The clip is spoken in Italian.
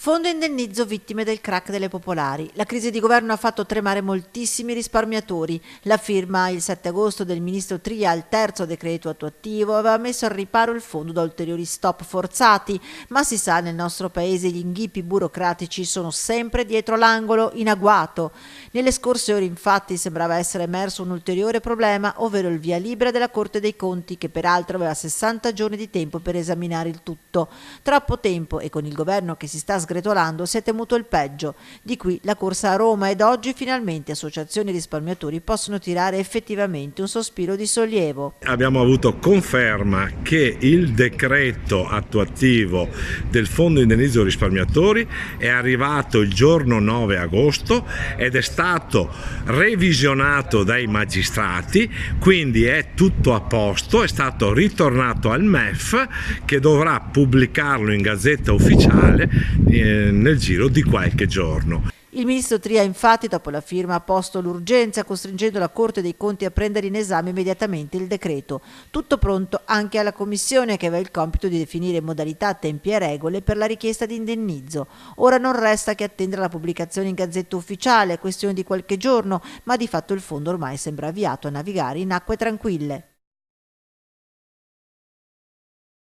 Fondo indennizzo vittime del crack delle popolari. La crisi di governo ha fatto tremare moltissimi risparmiatori. La firma il 7 agosto del ministro Tria al terzo decreto attuativo aveva messo al riparo il fondo da ulteriori stop forzati, ma si sa, nel nostro paese gli inghippi burocratici sono sempre dietro l'angolo, in agguato. Nelle scorse ore infatti sembrava essere emerso un ulteriore problema, ovvero il via libera della Corte dei Conti, che peraltro aveva 60 giorni di tempo per esaminare il tutto. Troppo tempo, e con il governo che si sta sgretolando si è temuto il peggio. Di qui la corsa a Roma, ed oggi finalmente associazioni e risparmiatori possono tirare effettivamente un sospiro di sollievo. Abbiamo avuto conferma che il decreto attuativo del Fondo indennizzo risparmiatori è arrivato il giorno 9 agosto ed è stato revisionato dai magistrati, quindi è tutto a posto, è stato ritornato al MEF che dovrà pubblicarlo in Gazzetta Ufficiale nel giro di qualche giorno. Il ministro Tria infatti dopo la firma ha posto l'urgenza, costringendo la Corte dei Conti a prendere in esame immediatamente il decreto. Tutto pronto anche alla Commissione, che aveva il compito di definire modalità, tempi e regole per la richiesta di indennizzo. Ora non resta che attendere la pubblicazione in Gazzetta Ufficiale, questione di qualche giorno, ma di fatto il fondo ormai sembra avviato a navigare in acque tranquille.